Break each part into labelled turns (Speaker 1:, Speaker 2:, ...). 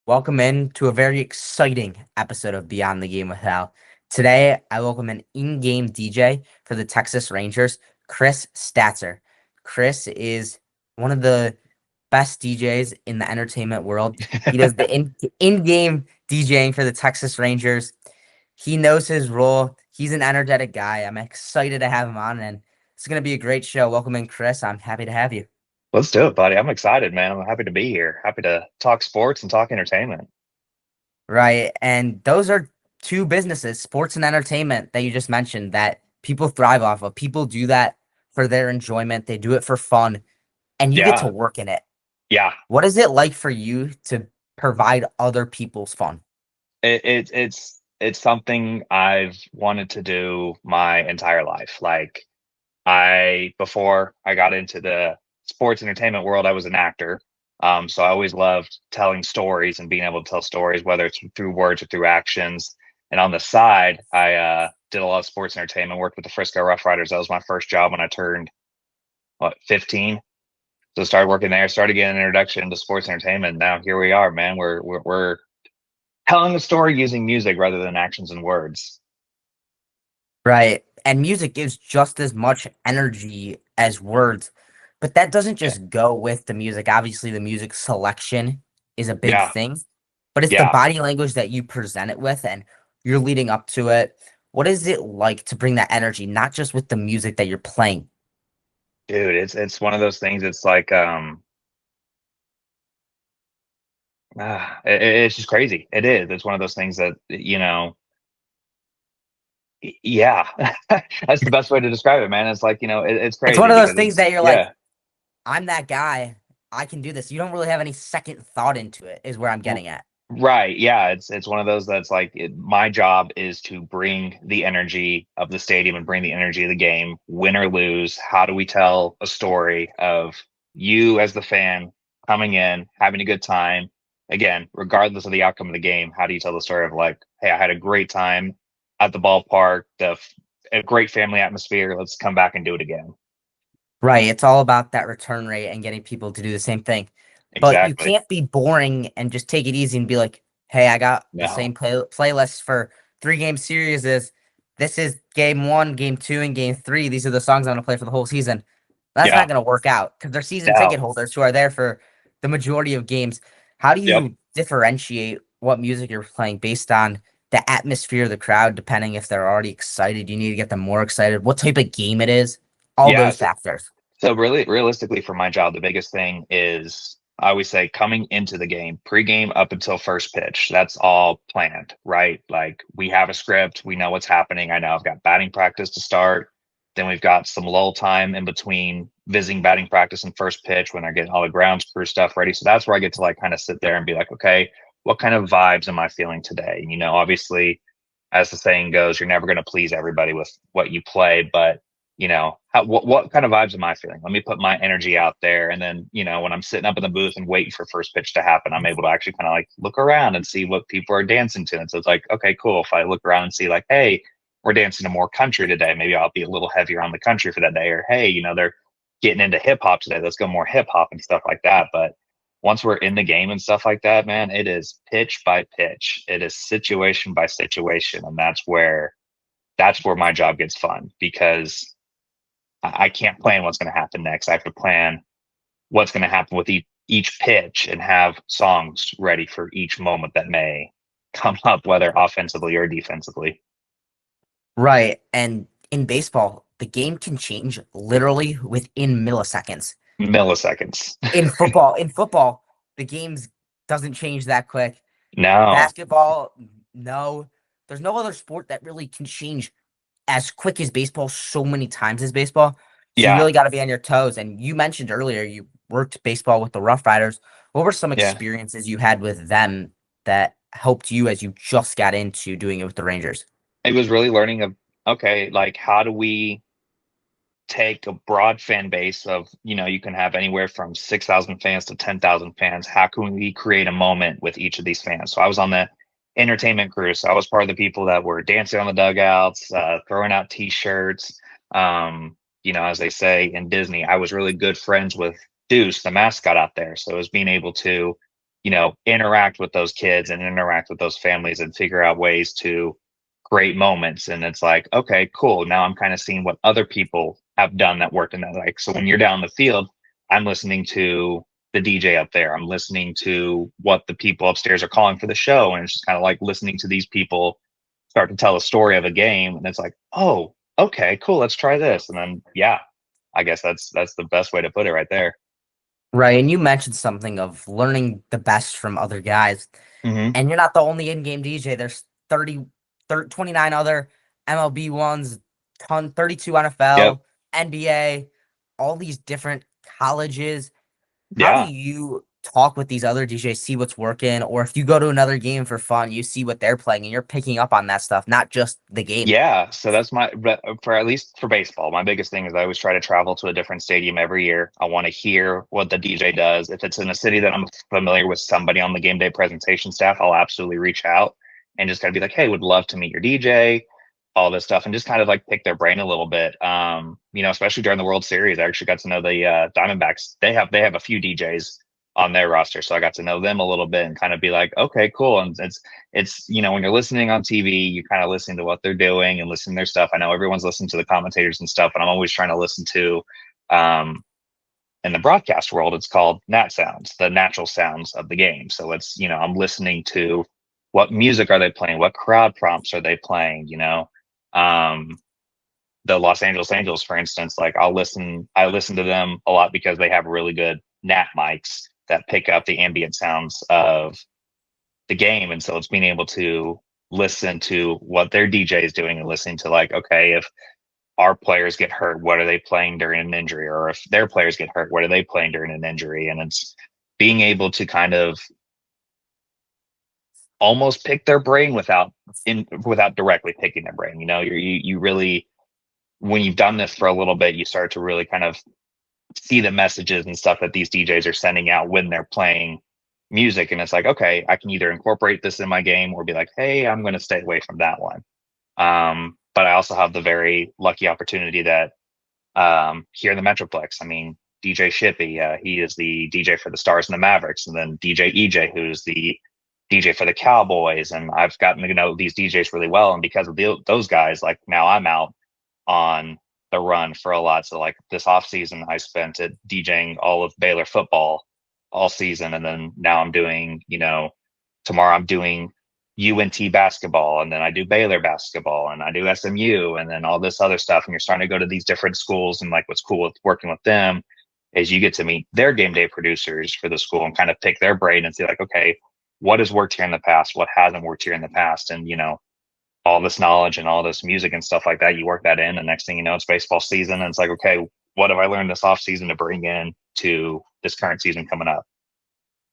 Speaker 1: Welcome in to a very exciting episode of Beyond the Game with Hal. Today, I welcome an in-game DJ for the Texas Rangers, Chris Statzer. Chris is one of the best DJs in the entertainment world. He does the in-game DJing for the Texas Rangers. He knows his role. He's an energetic guy. I'm excited to have him on, and it's going to be a great show. Welcome in, Chris. I'm happy to have you.
Speaker 2: Let's do it, buddy. I'm excited, man. I'm happy to be here. Happy to talk sports and talk entertainment.
Speaker 1: Right. And those are two businesses, sports and entertainment, that you just mentioned that people thrive off of. People do that for their enjoyment, they do it for fun, and you get to
Speaker 2: Yeah,
Speaker 1: work in it.
Speaker 2: yeah.
Speaker 1: What is it like for you to provide other people's fun?
Speaker 2: It's something I've wanted to do my entire life. Like I before I got into the sports entertainment world, I was an actor. So I always loved telling stories and being able to tell stories, whether it's through words or through actions. And on the side, I did a lot of sports entertainment, worked with the Frisco Rough Riders. That was my first job when I turned 15. So started working there, started getting an introduction to sports entertainment. Now here we are, man. We're telling a story using music rather than actions and words.
Speaker 1: Right. And music gives just as much energy as words, but that doesn't
Speaker 2: Yeah,
Speaker 1: just go with the music. Obviously, the music selection is a big
Speaker 2: yeah,
Speaker 1: thing, but it's the
Speaker 2: yeah.
Speaker 1: body language that you present it with and you're leading up to it. What is it like to bring that energy, not just with the music that you're playing?
Speaker 2: Dude, it's one of those things. It's like it's just crazy. It is. It's one of those things that yeah, that's the best way to describe it, man. It's like it's
Speaker 1: It's one
Speaker 2: crazy
Speaker 1: of those
Speaker 2: because
Speaker 1: things
Speaker 2: it's
Speaker 1: that you're like,
Speaker 2: yeah.
Speaker 1: I'm that guy. I can do this. You don't really have any second thought into it, is where I'm
Speaker 2: R-
Speaker 1: getting at.
Speaker 2: Right. Yeah. It's one of those that's like my job is to bring the energy of the stadium and bring the energy of the game, win or lose. How do we tell a story of you as the fan coming in, having a good time? Again, regardless of the outcome of the game, how do you tell the story of like, hey, I had a great time at the ballpark, a great family atmosphere. Let's come back and do it again.
Speaker 1: Right. It's all about that return rate and getting people to do the same thing. But you
Speaker 2: Exactly.
Speaker 1: can't be boring and just take it easy and be like, hey, I got the
Speaker 2: No.
Speaker 1: same playlist for 3 game series. This is game one, game two, and game three. These are the songs I'm going to play for the whole season. That's not
Speaker 2: Yeah.
Speaker 1: going to work out because they're season ticket
Speaker 2: No.
Speaker 1: holders who are there for the majority of games. How do
Speaker 2: Yep.
Speaker 1: you differentiate what music you're playing based on the atmosphere of the crowd, depending if they're already excited? You need to get them more excited, what type of game it is, all
Speaker 2: Yeah.
Speaker 1: those factors.
Speaker 2: So really, realistically, for my job, the biggest thing is I always say coming into the game, pregame up until first pitch. That's all planned, right? Like we have a script, we know what's happening. I know I've got batting practice to start. Then we've got some lull time in between visiting batting practice and first pitch when I get all the grounds crew stuff ready. So that's where I get to like kind of sit there and be like, okay, what kind of vibes am I feeling today? Obviously, as the saying goes, you're never going to please everybody with what you play, but what kind of vibes am I feeling? Let me put my energy out there. And then, when I'm sitting up in the booth and waiting for first pitch to happen, I'm able to actually kind of like look around and see what people are dancing to. And so it's like, okay, cool. If I look around and see like, hey, we're dancing to more country today, maybe I'll be a little heavier on the country for that day. Or, hey, they're getting into hip hop today. Let's go more hip hop and stuff like that. But once we're in the game and stuff like that, man, it is pitch by pitch. It is situation by situation. And that's where my job gets fun because I can't plan what's going to happen next. I have to plan what's going to happen with each pitch and have songs ready for each moment that may come up, whether offensively or defensively.
Speaker 1: Right. And in baseball, the game can change literally within milliseconds.
Speaker 2: Milliseconds.
Speaker 1: In football, the games doesn't change that quick.
Speaker 2: No.
Speaker 1: Basketball, no. There's no other sport that really can change as quick as baseball so many times as baseball. So you
Speaker 2: Yeah.
Speaker 1: really got to be on your toes. And you mentioned earlier you worked baseball with the Rough Riders. What were some
Speaker 2: Yeah.
Speaker 1: experiences you had with them that helped you as you just got into doing it with the Rangers?
Speaker 2: It was really learning of, okay, like how do we take a broad fan base of, you can have anywhere from 6,000 fans to 10,000 fans. How can we create a moment with each of these fans? So I was on the entertainment crew. So I was part of the people that were dancing on the dugouts, throwing out t-shirts. As they say in Disney, I was really good friends with Deuce, the mascot out there. So it was being able to interact with those kids and interact with those families and figure out ways to create moments. And it's like, okay, cool. Now I'm kind of seeing what other people have done that worked in that. Like, so when you're down the field, I'm listening to the DJ up there. I'm listening to what the people upstairs are calling for the show. And it's just kind of like listening to these people start to tell a story of a game. And it's like, oh, okay, cool. Let's try this. And then, yeah, I guess that's the best way to put it right there.
Speaker 1: Right. And you mentioned something of learning the best from other guys.
Speaker 2: Hmm.
Speaker 1: And you're not the only in-game DJ. There's 29 other MLB ones, 32
Speaker 2: Yep.
Speaker 1: NFL, NBA, all these different colleges. How do
Speaker 2: Yeah.
Speaker 1: you talk with these other DJs, see what's working, or if you go to another game for fun, you see what they're playing and you're picking up on that stuff, not just the game.
Speaker 2: Yeah, so that's but for at least for baseball, my biggest thing is I always try to travel to a different stadium every year. I want to hear what the DJ does. If it's in a city that I'm familiar with somebody on the game day presentation staff, I'll absolutely reach out and just kind of be like, "Hey, would love to meet your DJ," all this stuff, and just kind of like pick their brain a little bit. Especially during the World Series, I actually got to know the Diamondbacks. They have a few DJs on their roster, so I got to know them a little bit and kind of be like, "Okay, cool." And it's when you're listening on TV, you're kind of listening to what they're doing and listening to their stuff. I know everyone's listening to the commentators and stuff, but I'm always trying to listen to um in the broadcast world, it's called nat sounds, the natural sounds of the game. So it's, I'm listening to what music are they playing, what crowd prompts are they playing, um the Los Angeles Angels, for instance, like I listen to them a lot because they have really good nat mics that pick up the ambient sounds of the game. And so it's being able to listen to what their DJ is doing and listening to, like, okay, if our players get hurt, what are they playing during an injury? Or if their players get hurt, what are they playing during an injury? And it's being able to kind of almost pick their brain without directly picking their brain. You really, when you've done this for a little bit, you start to really kind of see the messages and stuff that these DJs are sending out when they're playing music. And it's like, okay, I can either incorporate this in my game or be like, hey, I'm going to stay away from that one. But I also have the very lucky opportunity that here in the Metroplex, I mean, DJ Shippy, he is the DJ for the Stars and the Mavericks, and then DJ EJ, who's the DJ for the Cowboys. And I've gotten to know these DJs really well. And because of those guys, like now I'm out on the run for a lot. So like this off season, I spent it DJing all of Baylor football all season, and then now I'm doing, tomorrow I'm doing UNT basketball, and then I do Baylor basketball, and I do SMU, and then all this other stuff. And you're starting to go to these different schools, and like what's cool with working with them is you get to meet their game day producers for the school and kind of pick their brain and see like, okay, what has worked here in the past, what hasn't worked here in the past, and all this knowledge and all this music and stuff like that, you work that in, and next thing you know, it's baseball season, and it's like, okay, what have I learned this off season to bring in to this current season coming up?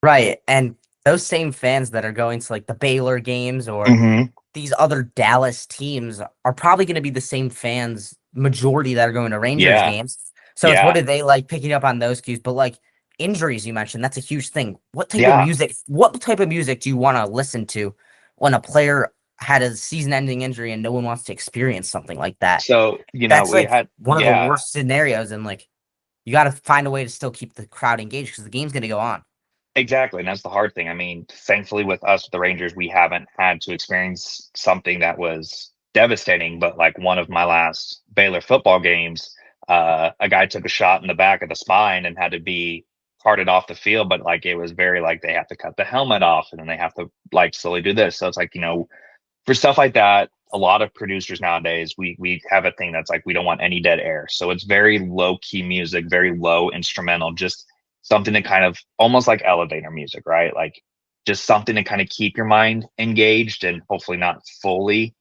Speaker 1: Right. And those same fans that are going to like the Baylor games or
Speaker 2: Hmm.
Speaker 1: these other Dallas teams are probably going to be the same fans, majority that are going to Rangers
Speaker 2: Yeah,
Speaker 1: games. So it's what
Speaker 2: yeah,
Speaker 1: do they like picking up on those cues? But like injuries, you mentioned, that's a huge thing.
Speaker 2: yeah.
Speaker 1: What type of music do you want to listen to when a player had a season-ending injury and no one wants to experience something like that?
Speaker 2: So
Speaker 1: That's
Speaker 2: we
Speaker 1: like
Speaker 2: had,
Speaker 1: one of the
Speaker 2: yeah.
Speaker 1: worst scenarios, and like you got to find a way to still keep the crowd engaged because the game's going to go on.
Speaker 2: Exactly, and that's the hard thing. I mean, thankfully with us, the Rangers, we haven't had to experience something that was devastating. But like one of my last Baylor football games, a guy took a shot in the back of the spine and had to be carted off the field. But like it was very like they have to cut the helmet off and then they have to like slowly do this. So it's like for stuff like that, a lot of producers nowadays, we have a thing that's like we don't want any dead air. So it's very low key music, very low instrumental, just something to kind of almost like elevator music, right? Like just something to kind of keep your mind engaged and hopefully not fully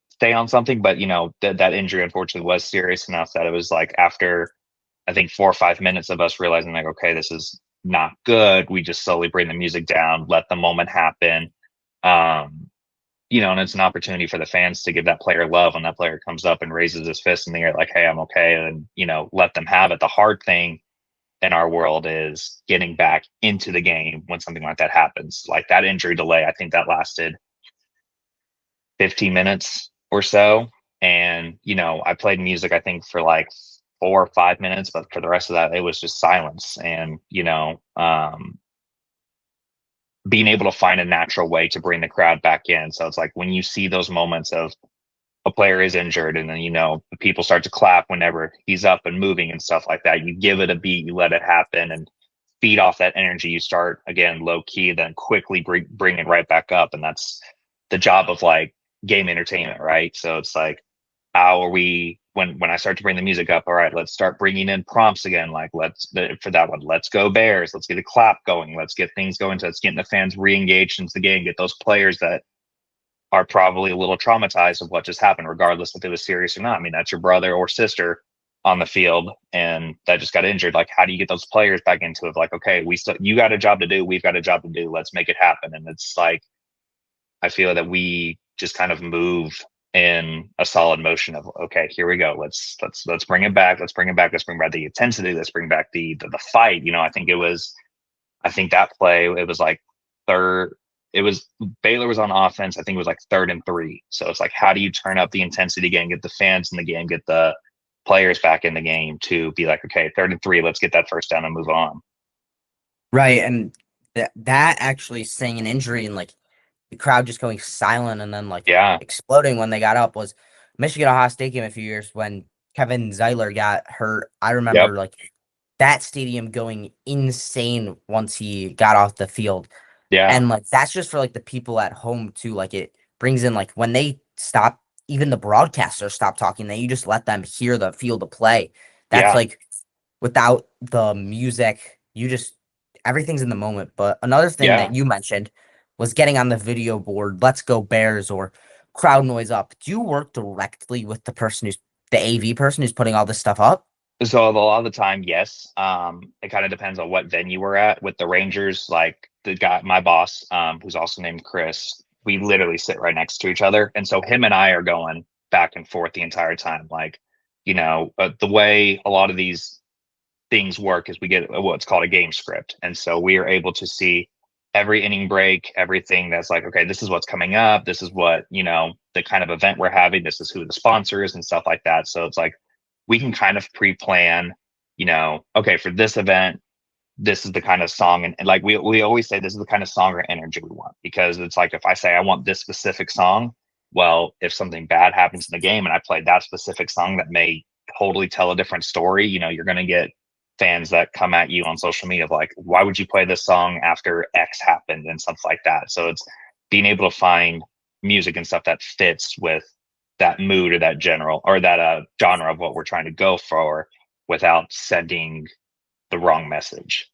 Speaker 2: stay on something. But that injury unfortunately was serious enough that it was like after I think 4 or 5 minutes of us realizing like, okay, this is not good. We just slowly bring the music down, let the moment happen. Um, and it's an opportunity for the fans to give that player love when that player comes up and raises his fist in the air, like, hey, I'm okay. And, let them have it. The hard thing in our world is getting back into the game when something like that happens. Like that injury delay, I think that lasted 15 minutes or so. And, I played music, I think, for like 4 or 5 minutes, but for the rest of that, it was just silence. And, being able to find a natural way to bring the crowd back in. So it's like when you see those moments of a player is injured and then, the people start to clap whenever he's up and moving and stuff like that. You give it a beat, you let it happen and feed off that energy. You start again low key, then quickly bring it right back up. And that's the job of like game entertainment, right? So it's like, how are we when I start to bring the music up? All right, let's start bringing in prompts again. Like for that one, let's go Bears. Let's get a clap going. Let's get things going. Let's get the fans re-engaged into the game. Get those players that are probably a little traumatized of what just happened, regardless if it was serious or not. I mean, that's your brother or sister on the field and that just got injured. Like, how do you get those players back into it? Like, okay, you got a job to do. We've got a job to do. Let's make it happen. And it's like, I feel that we just kind of move in a solid motion of, okay, here we go. Let's bring it back. Let's bring it back. Let's bring back the intensity. Let's bring back the fight. I think that play, it was like third. It was Baylor was on offense. I think it was like 3rd and 3. So it's like, how do you turn up the intensity again, get the fans in the game, get the players back in the game to be like, okay, 3rd and 3, let's get that first down and move on.
Speaker 1: Right. And that actually saying an injury and like the crowd just going silent and then like
Speaker 2: Yeah.
Speaker 1: exploding when they got up was Michigan Ohio State game a few years when Kevin Zeiler got hurt. I remember like that stadium going insane once he got off the field.
Speaker 2: Yeah.
Speaker 1: And like that's just for like the people at home too. Like it brings in like when they stop, even the broadcasters stop talking, then you just let them hear the field of play. That's
Speaker 2: Yeah.
Speaker 1: like without the music, you just everything's in the moment. But another thing that you mentioned was getting on the video board, let's go Bears or crowd noise up. Do you work directly with the person who's the AV person who's putting all this stuff up?
Speaker 2: So a lot of the time, yes. It kind of depends on what venue we're at. With the Rangers, like the guy, my boss, who's also named Chris, we literally sit right next to each other, and so him and I are going back and forth the entire time. Like, the way a lot of these things work is we get what's called a game script, and so we are able to see every inning break, everything that's like, okay, this is what's coming up. This is what the kind of event we're having. This is who the sponsor is and stuff like that. So it's like we can kind of pre-plan, okay, for this event, this is the kind of song. And like we always say, this is the kind of song or energy we want, because it's like, if I say I want this specific song, well, if something bad happens in the game and I play that specific song that may totally tell a different story, you're going to get fans that come at you on social media of like, why would you play this song after X happened and stuff like that. So it's being able to find music and stuff that fits with that mood or that general or that genre of what we're trying to go for without sending the wrong message.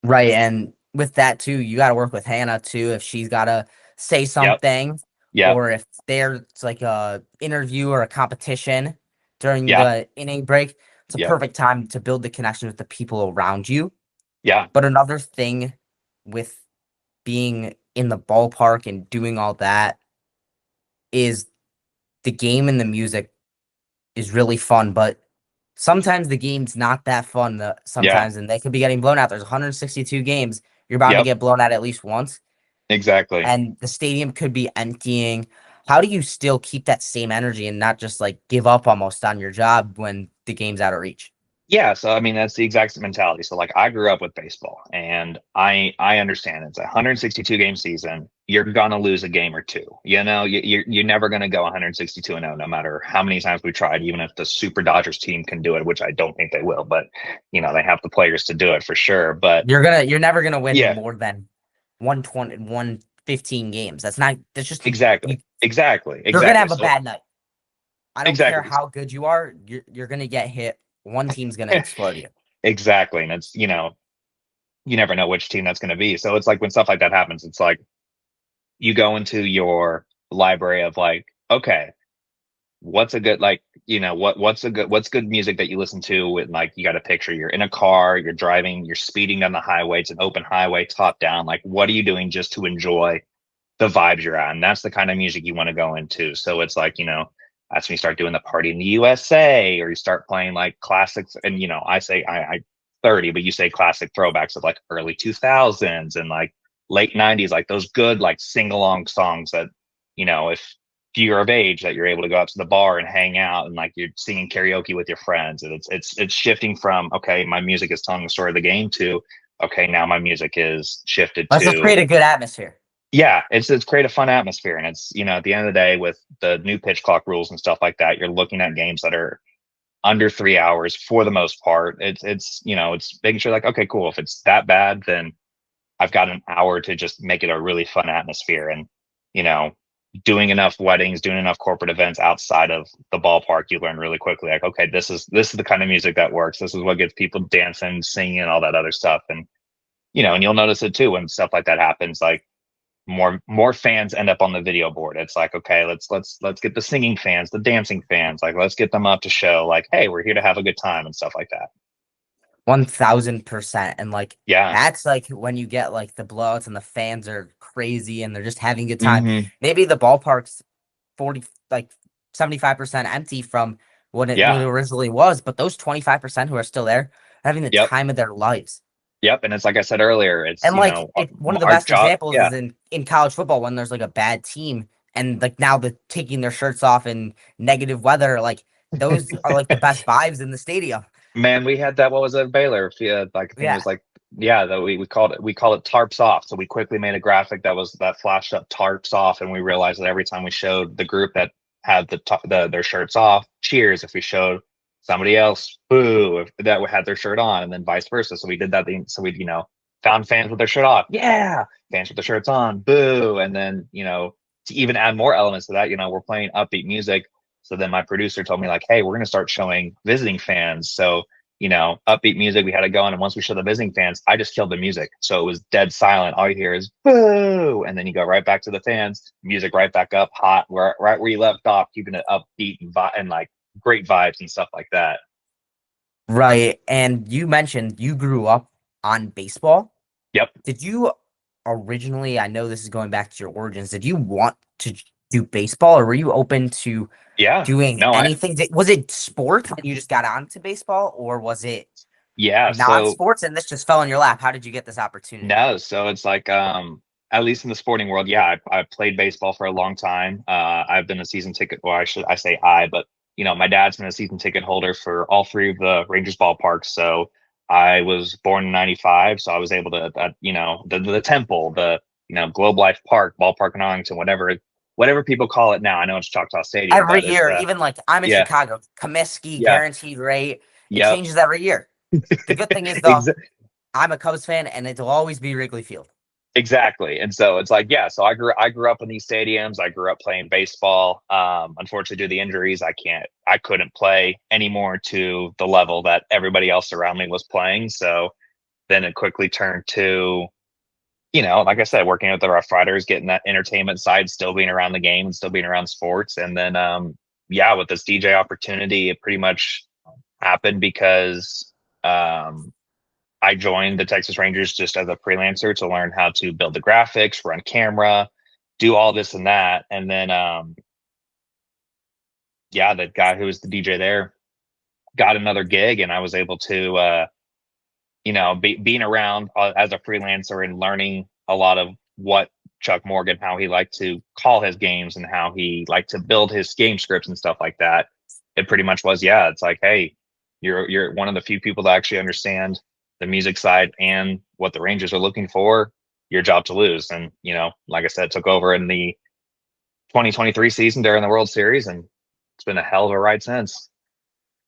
Speaker 1: Right. And with that too, you got to work with Hannah too if she's got to say something or if there's like a interview or a competition during the inning break. It's a perfect time to build the connection with the people around you.
Speaker 2: Yeah.
Speaker 1: But another thing with being in the ballpark and doing all that is the game and the music is really fun, but sometimes the game's not that fun sometimes, and they could be getting blown out. There's 162 games. You're bound to get blown out at least once.
Speaker 2: Exactly.
Speaker 1: And the stadium could be emptying. How do you still keep that same energy and not just like give up almost on your job when the game's out of reach?
Speaker 2: Yeah, so I mean that's the exact mentality. So like I grew up with baseball, and I understand it's a 162 game season. You're gonna lose a game or two. You're never gonna go 162 and 0, no matter how many times we tried. Even if the Super Dodgers team can do it, which I don't think they will, but they have the players to do it for sure. But
Speaker 1: you're never gonna win more than 120, 115 games. That's just
Speaker 2: exactly.
Speaker 1: You're gonna have a bad night. I don't care
Speaker 2: Exactly.
Speaker 1: how good you are. You're gonna get hit. One team's gonna explode you.
Speaker 2: Exactly, and it's you never know which team that's going to be. So it's like when stuff like that happens, it's like you go into your library of like, okay, what's a good what's good music that you listen to with, like, you got a picture, you're in a car, you're driving, you're speeding down the highway, it's an open highway, top down, like what are you doing just to enjoy the vibes you're at? And that's the kind of music you want to go into. So it's like, that's when you start doing the Party in the USA, or you start playing like classics. And I say I 30, but you say classic throwbacks of like early 2000s and like late 90s, like those good like sing-along songs that if you're of age, that you're able to go out to the bar and hang out and like you're singing karaoke with your friends. And it's shifting from, okay, my music is telling the story of the game, to okay, now my music is shifted
Speaker 1: Let's just
Speaker 2: to,
Speaker 1: create a good atmosphere.
Speaker 2: yeah, it's create a fun atmosphere. And it's, at the end of the day, with the new pitch clock rules and stuff like that, you're looking at games that are under 3 hours for the most part. It's making sure like, okay, cool. If it's that bad, then I've got an hour to just make it a really fun atmosphere. And, you know, doing enough weddings, doing enough corporate events outside of the ballpark, you learn really quickly, like, okay, this is the kind of music that works. This is what gets people dancing, singing, and all that other stuff. And, and you'll notice it too when stuff like that happens, like more fans end up on the video board. It's like, okay, let's get the singing fans, the dancing fans, like let's get them up to show like, hey, we're here to have a good time and stuff like that.
Speaker 1: 1000%. And like,
Speaker 2: Yeah.
Speaker 1: that's like when you get like the blowouts and the fans are crazy and they're just having a good time.
Speaker 2: Mm-hmm.
Speaker 1: Maybe the ballpark's 40, like 75% empty from what it originally was, but those 25% who are still there are having the time of their lives.
Speaker 2: Yep. And it's like I said earlier, it's,
Speaker 1: and like one of the best examples
Speaker 2: is
Speaker 1: in college football when there's like a bad team and like now the taking their shirts off in negative weather, like those are like the best vibes in the stadium.
Speaker 2: Man, we had that. What was it, Baylor? Yeah, like I think it was like, yeah, that we call it tarps off. So we quickly made a graphic that flashed up tarps off, and we realized that every time we showed the group that had their shirts off, cheers. If we showed somebody else, boo, if that had their shirt on, and then vice versa. So we did that. So we found fans with their shirt off, yeah, fans with their shirts on, boo, and then to even add more elements to that, we're playing upbeat music. So then my producer told me like, hey, we're going to start showing visiting fans. So, upbeat music, we had it going. And once we show the visiting fans, I just killed the music. So it was dead silent. All you hear is boo. And then you go right back to the fans, music right back up, hot, right where you left off, keeping it upbeat and like great vibes and stuff like that.
Speaker 1: Right. And you mentioned you grew up on baseball.
Speaker 2: Yep.
Speaker 1: Did you originally, I know this is going back to your origins, did you want to do baseball or were you open to doing anything? Was it sports and you just got onto baseball or was it non-sports and this just fell in your lap? How did you get this opportunity?
Speaker 2: No, so it's like at least in the sporting world, yeah, I played baseball for a long time. I've been a season ticket, well, I say but my dad's been a season ticket holder for all three of the Rangers ballparks. So I was born in '95, so I was able to, the Temple, the Globe Life Park, ballpark in Arlington, whatever people call it now. I know it's Choctaw Stadium.
Speaker 1: Every year, even like I'm in Chicago, Comiskey, guaranteed rate. It changes every year. The good thing is though, I'm a Cubs fan, and it'll always be Wrigley Field.
Speaker 2: Exactly. And so it's like, yeah, so I grew up in these stadiums. I grew up playing baseball. Unfortunately, due to the injuries, I couldn't play anymore to the level that everybody else around me was playing. So then it quickly turned to, like I said, working with the Rough Riders, getting that entertainment side, still being around the game and still being around sports. And then, with this DJ opportunity, it pretty much happened because, I joined the Texas Rangers just as a freelancer to learn how to build the graphics, run camera, do all this and that. And then, the guy who was the DJ there got another gig, and I was able to, being around as a freelancer and learning a lot of what Chuck Morgan, how he liked to call his games and how he liked to build his game scripts and stuff like that. It pretty much was, it's like, hey, you're one of the few people that actually understand the music side and what the Rangers are looking for. Your job to lose. And, like I said, took over in the 2023 season during the World Series, and it's been a hell of a ride since.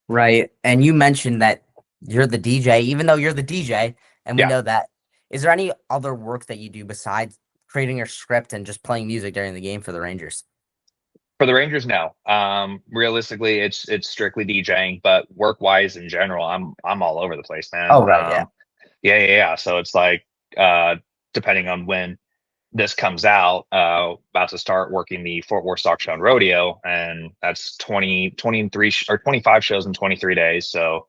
Speaker 1: Right. And you mentioned that you're the DJ, even though you're the DJ, and we know that. Is there any other work that you do besides creating your script and just playing music during the game for the Rangers?
Speaker 2: For the Rangers, no. Realistically, it's strictly DJing, but work-wise in general, I'm all over the place, man.
Speaker 1: Oh, right,
Speaker 2: yeah. So it's like, depending on when this comes out, about to start working the Fort Worth Stock Show and Rodeo, and that's 23 or 25 shows in 23 days. So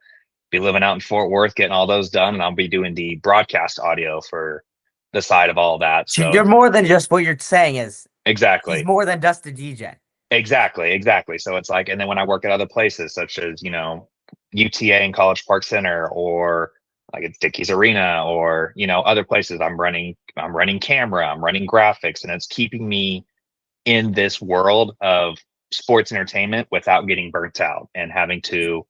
Speaker 2: be living out in Fort Worth, getting all those done, and I'll be doing the broadcast audio for the side of all that. So
Speaker 1: you're more than just what you're saying is.
Speaker 2: Exactly.
Speaker 1: He's more than just a DJ.
Speaker 2: Exactly. So it's like, and then when I work at other places such as, UTA and College Park Center, or like it's Dickies Arena, or, other places, I'm running camera, I'm running graphics, and it's keeping me in this world of sports entertainment without getting burnt out and having to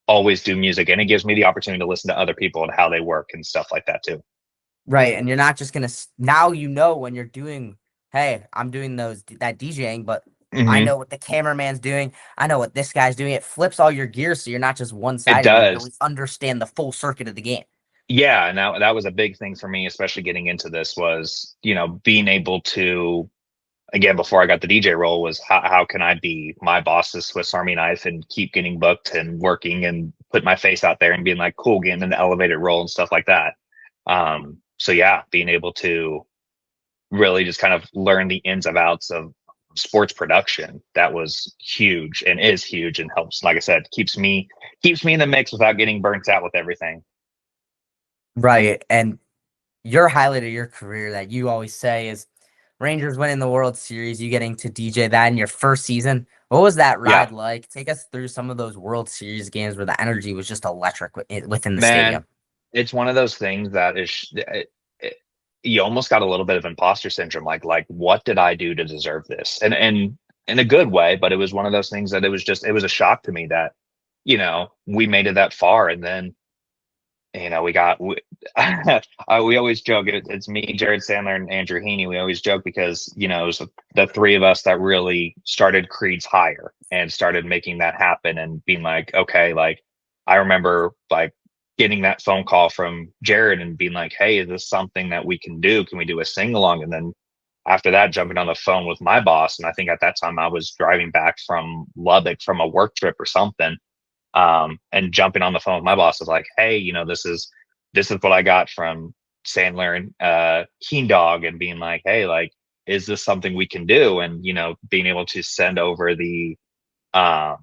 Speaker 2: always do music. And it gives me the opportunity to listen to other people and how they work and stuff like that too.
Speaker 1: Right, and you're not just gonna now when you're doing, hey, I'm doing that DJing, but I
Speaker 2: Hmm.
Speaker 1: know what the cameraman's doing. I know what this guy's doing. It flips all your gears, so you're not just one
Speaker 2: It
Speaker 1: sided. You
Speaker 2: does.
Speaker 1: really understand the full circuit of the game.
Speaker 2: Yeah, and that was a big thing for me, especially getting into this was, being able to, again, before I got the DJ role, was how can I be my boss's Swiss Army knife and keep getting booked and working and put my face out there and being like, cool, getting an elevated role and stuff like that. So yeah, being able to really just kind of learn the ins and outs of sports production, that was huge and is huge and helps, like I said, keeps me in the mix without getting burnt out with everything.
Speaker 1: Right, and your highlight of your career that you always say is Rangers winning the World Series, you getting to DJ that in your first season. What was that
Speaker 2: Yeah,
Speaker 1: ride like? Take us through some of those World Series games where the energy was just electric within the
Speaker 2: man,
Speaker 1: stadium.
Speaker 2: it's one of those things that you almost got a little bit of imposter syndrome, like what did I do to deserve this, and in a good way, but it was one of those things that it was a shock to me that we made it that far, and then we always joke, it's me, Jared Sandler, and Andrew Heaney. We always joke because it was the three of us that really started Creed's Higher and started making that happen and being like, okay, like I remember like getting that phone call from Jared and being like, hey, is this something that we can do? Can we do a sing along? And then after that, jumping on the phone with my boss, and I think at that time I was driving back from Lubbock from a work trip or something, and jumping on the phone with my boss was like, hey, this is what I got from Sandler and Keen Dog, and being like, hey, like, is this something we can do? And being able to send over uh,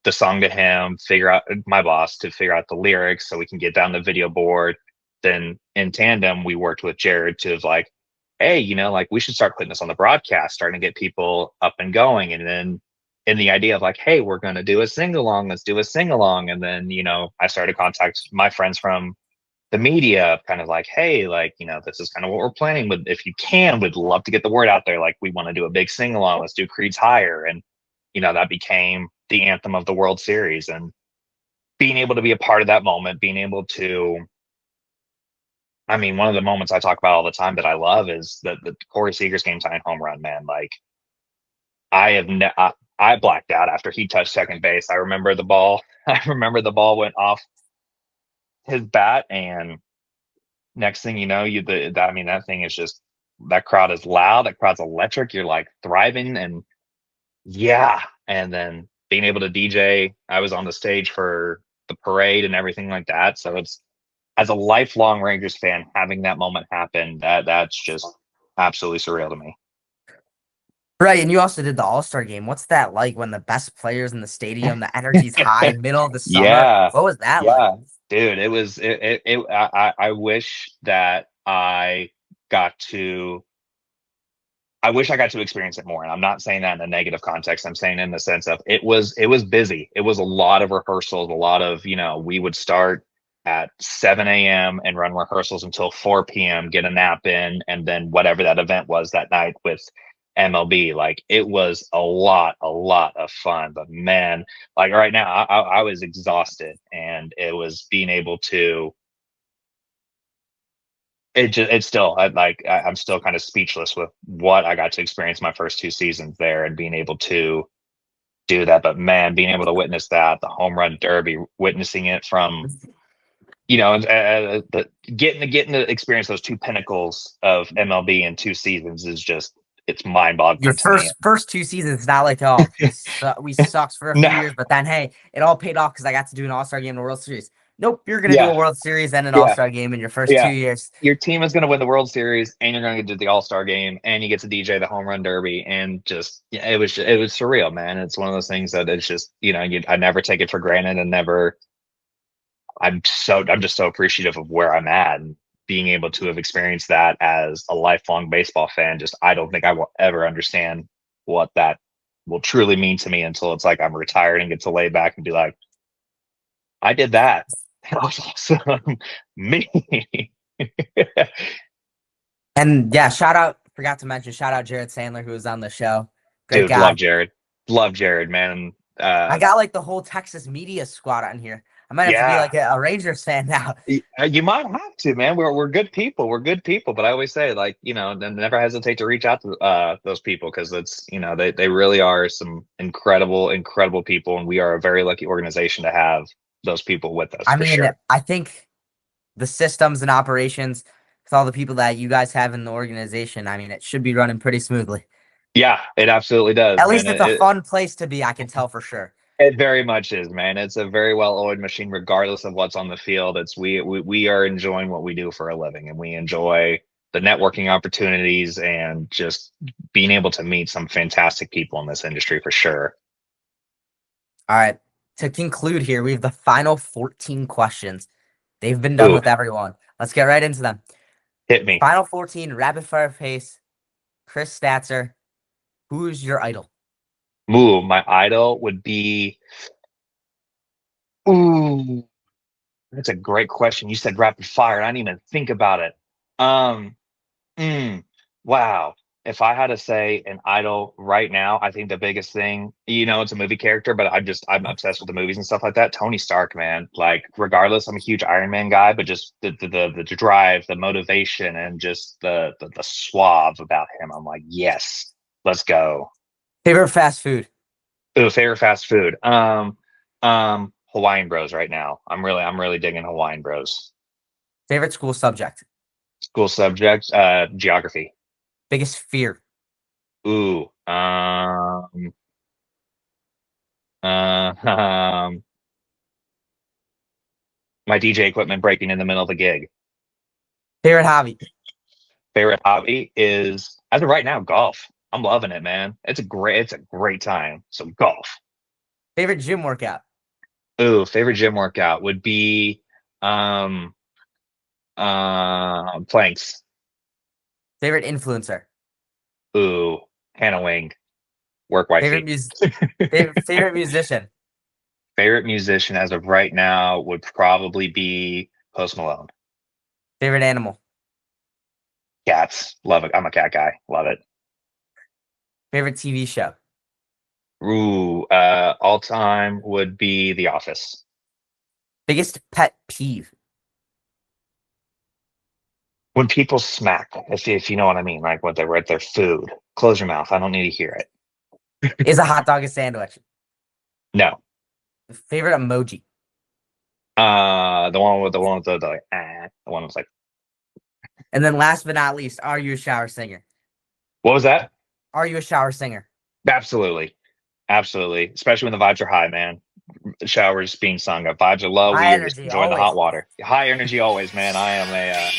Speaker 2: the song to him, figure out my boss to figure out the lyrics so we can get down the video board. Then in tandem, we worked with Jared to like, hey, like we should start putting this on the broadcast, starting to get people up and going. And then in the idea of like, hey, we're going to do a sing along, let's do a sing along. And then, I started to contact my friends from the media, kind of like, hey, like, this is kind of what we're planning. But if you can, we'd love to get the word out there. Like, we want to do a big sing along. Let's do Creed's Higher. And, that became the anthem of the World Series. And being able to be a part of that moment, being able to, I mean, one of the moments I talk about all the time that I love is the Corey Seager's game tying home run, man. Like, I blacked out after he touched second base. I remember the ball. I remember the ball went off his bat, and next thing you know, I mean, that thing is just, that crowd is loud. That crowd's electric. You're like thriving, and yeah. And then being able to DJ, I was on the stage for the parade and everything like that. So it's, as a lifelong Rangers fan, having that moment happen, that's just absolutely surreal to me.
Speaker 1: Right, and you also did the All-Star game. What's that like when the best players in the stadium, the energy's high, middle of the summer?
Speaker 2: Yeah,
Speaker 1: What was that like?
Speaker 2: yeah, dude. It was I wish that got to I wish I got to experience it more. And I'm not saying that in a negative context. I'm saying in the sense of it was busy. It was a lot of rehearsals, a lot of, we would start at 7 a.m. and run rehearsals until 4 p.m., get a nap in, and then whatever that event was that night with MLB. Like, it was a lot of fun. But man, like right now, I was exhausted, and it was being able to, it's still, I'm still kind of speechless with what I got to experience my first two seasons there and being able to do that. But man, being able to witness that, the home run derby, witnessing it from, getting to experience those two pinnacles of MLB in 2 seasons is just, it's mind
Speaker 1: Your
Speaker 2: boggling to me.
Speaker 1: first 2 seasons, it's not like, oh, we sucked for a few
Speaker 2: No,
Speaker 1: years, but then hey, it all paid off because I got to do an All-Star game in the World Series. Nope, you're gonna do a
Speaker 2: yeah,
Speaker 1: World Series and an
Speaker 2: yeah,
Speaker 1: All-Star game in your first two
Speaker 2: yeah.
Speaker 1: years.
Speaker 2: Your team is going to win the World Series, and you're going to do the All Star game, and you get to DJ the home run derby, and just, yeah, it was surreal, man. It's one of those things that it's just, I never take it for granted, and never. I'm just so appreciative of where I'm at, and being able to have experienced that as a lifelong baseball fan. Just, I don't think I will ever understand what that will truly mean to me until it's like I'm retired and get to lay back and be like, I did that. That was awesome. Me.
Speaker 1: And yeah, shout out, forgot to mention, shout out Jared Sandler, who was on the show. Great
Speaker 2: Dude,
Speaker 1: guy.
Speaker 2: love Jared, man.
Speaker 1: I got like the whole Texas media squad on here. I might have to be
Speaker 2: Yeah.
Speaker 1: like a Rangers fan now.
Speaker 2: You might have to, man. We're good people. We're good people. But I always say, like, never hesitate to reach out to those people, because it's, they really are some incredible, incredible people, and we are a very lucky organization to have those people with us
Speaker 1: I
Speaker 2: for
Speaker 1: mean,
Speaker 2: sure.
Speaker 1: I think the systems and operations with all the people that you guys have in the organization, I mean, it should be running pretty smoothly.
Speaker 2: Yeah, it absolutely does,
Speaker 1: At
Speaker 2: man.
Speaker 1: least it's a fun place to be, I can tell for sure.
Speaker 2: It very much is, man. It's a very well-oiled machine, regardless of what's on the field. It's we are enjoying what we do for a living, and we enjoy the networking opportunities and just being able to meet some fantastic people in this industry for sure.
Speaker 1: All right. To conclude here, we have the final 14 questions. They've been done
Speaker 2: Ooh,
Speaker 1: with everyone. Let's get right into them.
Speaker 2: hit me.
Speaker 1: Final 14, rapid fire pace. Chris Statzer, who's your idol?
Speaker 2: Ooh, my idol would be. Ooh, that's a great question. You said rapid fire. I didn't even think about it. Um, wow. If I had to say an idol right now, I think the biggest thing, it's a movie character, but I'm obsessed with the movies and stuff like that. Tony Stark, man. Like, regardless, I'm a huge Iron Man guy, but just the drive, the motivation, and just the suave about him. I'm like, yes, let's go.
Speaker 1: Favorite fast food?
Speaker 2: Ooh, favorite fast food. Hawaiian Bros right now. I'm really digging Hawaiian Bros.
Speaker 1: Favorite school subject?
Speaker 2: School subject, geography.
Speaker 1: Biggest fear?
Speaker 2: Ooh, um, my DJ equipment breaking in the middle of a gig.
Speaker 1: Favorite hobby?
Speaker 2: Favorite hobby is, as of right now, golf. I'm loving it, man. It's a great time. So golf.
Speaker 1: Favorite gym workout?
Speaker 2: Ooh, favorite gym workout would be um planks.
Speaker 1: Favorite influencer?
Speaker 2: Ooh, Hannah Wing, work
Speaker 1: Favorite
Speaker 2: wifey.
Speaker 1: mus favorite musician?
Speaker 2: Favorite musician as of right now would probably be Post Malone.
Speaker 1: Favorite animal?
Speaker 2: Cats, love it. I'm a cat guy, love it.
Speaker 1: Favorite TV show?
Speaker 2: Ooh, all time would be The Office.
Speaker 1: Biggest pet peeve?
Speaker 2: When people smack, if you know what I mean, like when they're at their food. Close your mouth. I don't need to hear it.
Speaker 1: Is a hot dog a sandwich?
Speaker 2: No.
Speaker 1: Favorite emoji?
Speaker 2: The one with the one was like,
Speaker 1: And then last but not least, are you a shower singer?
Speaker 2: what was that?
Speaker 1: Are you a shower singer?
Speaker 2: Absolutely. Absolutely. Especially when the vibes are high, man. Showers being sung up. Vibes are low.
Speaker 1: High
Speaker 2: We are just
Speaker 1: energy,
Speaker 2: enjoying the hot
Speaker 1: always.
Speaker 2: water. High energy always, man. I am a